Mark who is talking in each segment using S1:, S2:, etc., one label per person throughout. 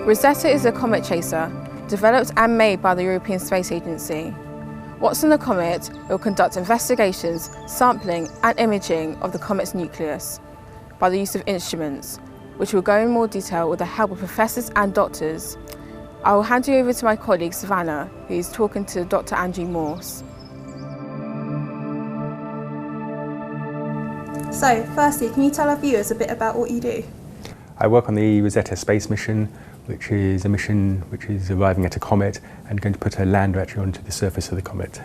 S1: Rosetta is a comet chaser, developed and made by the European Space Agency. Once on the comet, it will conduct investigations, sampling and imaging of the comet's nucleus by the use of instruments, which will go in more detail with the help of professors and doctors. I will hand you over to my colleague Savannah, who is talking to Dr. Andrew Morse.
S2: So, firstly, can you tell our viewers a bit about what you do?
S3: I work on the Rosetta space mission, which is a mission which is arriving at a comet and going to put a lander actually onto the surface of the comet.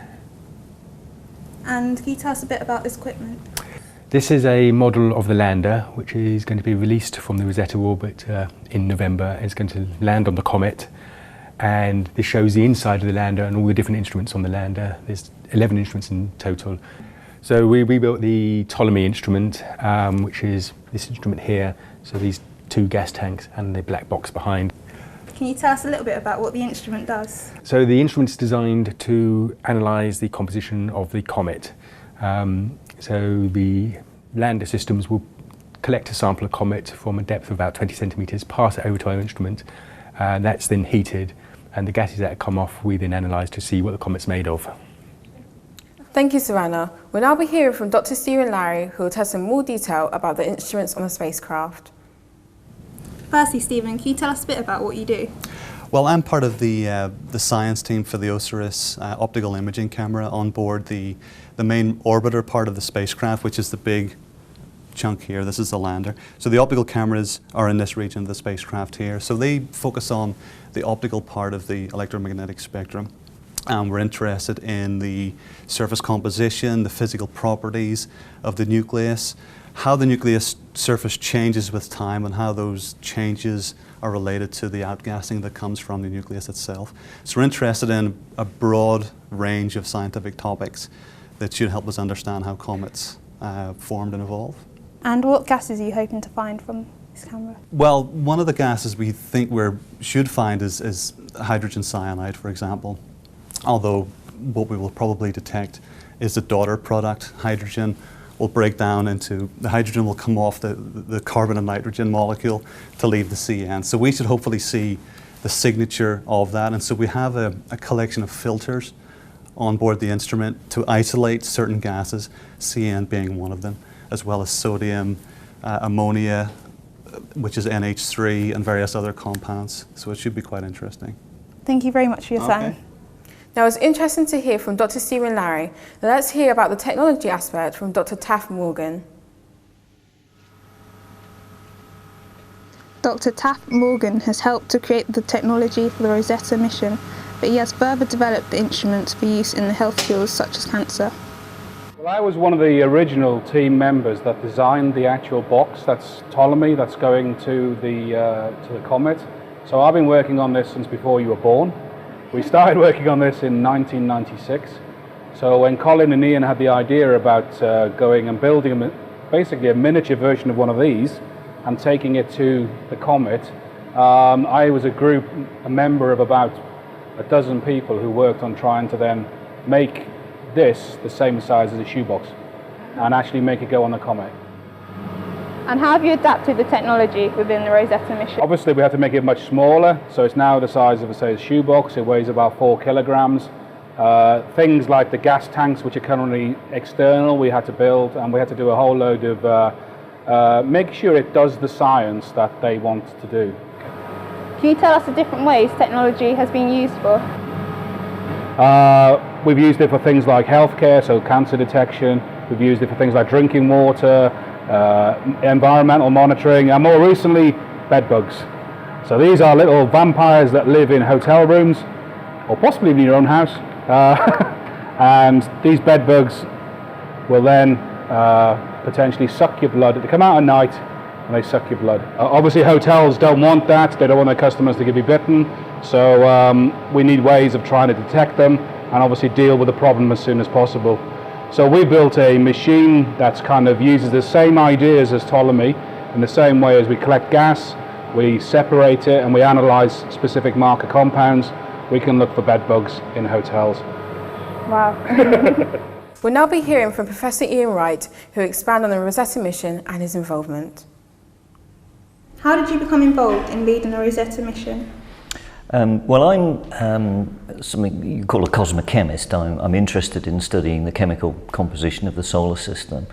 S2: And can you tell us a bit about this equipment?
S3: This is a model of the lander which is going to be released from the Rosetta orbit in November. It's going to land on the comet, and this shows the inside of the lander and all the different instruments on the lander. There's 11 instruments in total. So we built the Ptolemy instrument, which is this instrument here, so these two gas tanks and the black box behind.
S2: Can you tell us a little bit about what the instrument does?
S3: So the instrument is designed to analyse the composition of the comet. So the lander systems will collect a sample of comet from a depth of about 20 centimetres, pass it over to our instrument, that's then heated, and the gases that come off we then analyse to see what the comet's made of.
S1: Thank you, Savannah. We'll now be hearing from Dr. Stephen Larry, who will tell us some more detail about the instruments on the spacecraft.
S2: Firstly, Stephen, can you tell us a bit about what you do?
S4: Well, I'm part of the science team for the OSIRIS optical imaging camera on board the main orbiter part of the spacecraft, which is the big chunk here. This is the lander. So the optical cameras are in this region of the spacecraft here. So they focus on the optical part of the electromagnetic spectrum. We're interested in the surface composition, the physical properties of the nucleus, how the nucleus surface changes with time and how those changes are related to the outgassing that comes from the nucleus itself. So we're interested in a broad range of scientific topics that should help us understand how comets formed and evolve.
S2: And what gases are you hoping to find from this camera?
S4: Well, one of the gases we think we should find is hydrogen cyanide, for example. Although what we will probably detect is the daughter product. Hydrogen will break down into, the hydrogen will come off the carbon and nitrogen molecule to leave the CN. So we should hopefully see the signature of that. And so we have a collection of filters on board the instrument to isolate certain gases, CN being one of them, as well as sodium, ammonia, which is NH3, and various other compounds. So it should be quite interesting.
S2: Thank you very much for your time.
S1: Now, it's interesting to hear from Dr. Stephen Larry. Now let's hear about the technology aspect from Dr. Taff Morgan.
S5: Dr. Taff Morgan has helped to create the technology for the Rosetta mission, but he has further developed the instruments for use in the health cures such as cancer.
S6: Well, I was one of the original team members that designed the actual box, that's Ptolemy, that's going to the comet. So I've been working on this since before you were born. We started working on this in 1996. So when Colin and Ian had the idea about going and building basically a miniature version of one of these and taking it to the comet, I was a member of about a dozen people who worked on trying to then make this the same size as a shoebox and actually make it go on the comet.
S5: And how have you adapted the technology within the Rosetta mission?
S6: Obviously we had to make it much smaller, so it's now the size of, say, a shoebox. It weighs about 4 kilograms. Things like the gas tanks, which are currently external, we had to build, and we had to do a whole load of make sure it does the science that they want to do.
S5: Can you tell us the different ways technology has been used for?
S6: We've used it for things like healthcare, so cancer detection. We've used it for things like drinking water, environmental monitoring, and more recently, bed bugs. So these are little vampires that live in hotel rooms, or possibly in your own house. And these bed bugs will then potentially suck your blood. They come out at night and they suck your blood. Obviously hotels don't want that. They don't want their customers to be bitten. So we need ways of trying to detect them and obviously deal with the problem as soon as possible. So we built a machine that kind of uses the same ideas as Ptolemy in the same way as we collect gas, we separate it and we analyse specific marker compounds. We can look for bed bugs in hotels.
S5: Wow.
S1: We'll now be hearing from Professor Ian Wright, who will expand on the Rosetta mission and his involvement.
S5: How did you become involved in leading a Rosetta mission?
S7: Well, I'm something you call a cosmochemist. I'm interested in studying the chemical composition of the solar system.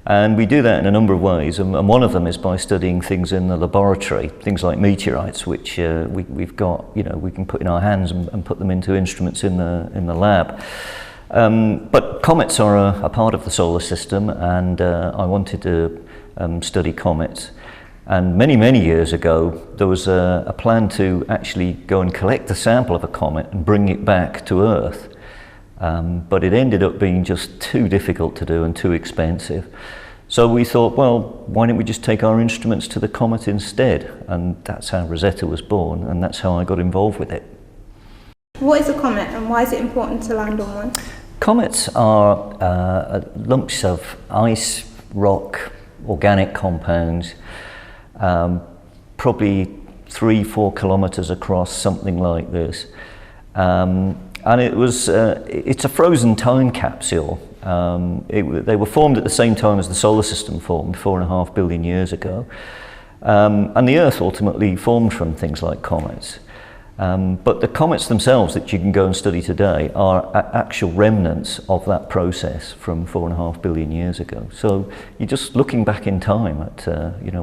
S7: And we do that in a number of ways, and one of them is by studying things in the laboratory, things like meteorites, which we've got, we can put in our hands and put them into instruments in the lab. But comets are a part of the solar system, and I wanted to study comets. And many years ago, there was a plan to actually go and collect the sample of a comet and bring it back to Earth. But it ended up being just too difficult to do and too expensive. So we thought, well, why don't we just take our instruments to the comet instead? And that's how Rosetta was born, and that's how I got involved with it.
S5: What is a comet, and why is it important to land on one?
S7: Comets are lumps of ice, rock, organic compounds, probably 3-4 kilometers across, something like this. And it's a frozen time capsule. They were formed at the same time as the solar system formed, 4.5 billion years ago. And the Earth ultimately formed from things like comets. But the comets themselves that you can go and study today are actual remnants of that process from 4.5 billion years ago. So you're just looking back in time at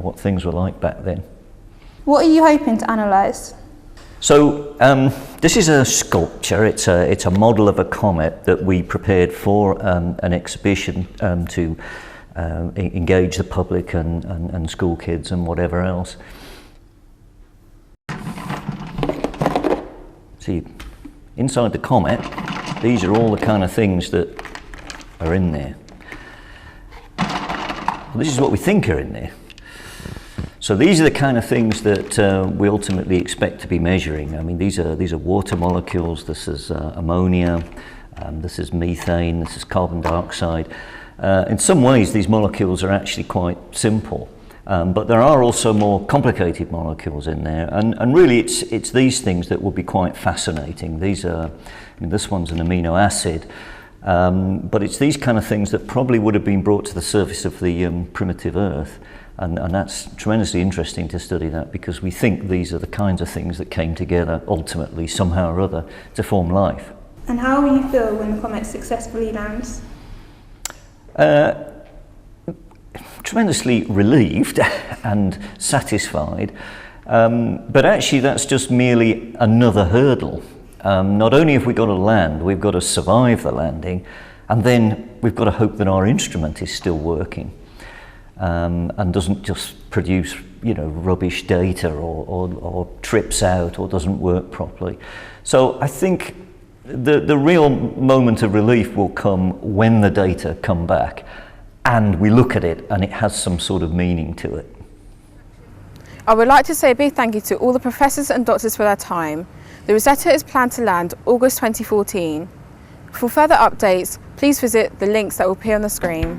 S7: what things were like back then.
S5: What are you hoping to analyse?
S7: So this is a sculpture. It's a model of a comet that we prepared for an exhibition to engage the public and school kids and whatever else. See, inside the comet, these are all the kind of things that are in there. Well, this is what we think are in there. So these are the kind of things that we ultimately expect to be measuring. I mean, these are water molecules. This is ammonia. This is methane. This is carbon dioxide. In some ways, these molecules are actually quite simple. But there are also more complicated molecules in there, and really it's these things that will be quite fascinating. This one's an amino acid, but it's these kind of things that probably would have been brought to the surface of the primitive Earth, and that's tremendously interesting to study that, because we think these are the kinds of things that came together ultimately, somehow or other, to form life.
S5: And how will you feel when the comet successfully lands?
S7: Tremendously relieved and satisfied, but actually that's just merely another hurdle. Not only have we got to land, we've got to survive the landing, and then we've got to hope that our instrument is still working and doesn't just produce rubbish data or trips out or doesn't work properly. So I think the real moment of relief will come when the data come back and we look at it and it has some sort of meaning to it.
S1: I would like to say a big thank you to all the professors and doctors for their time. The Rosetta is planned to land August 2014. For further updates, please visit the links that will appear on the screen.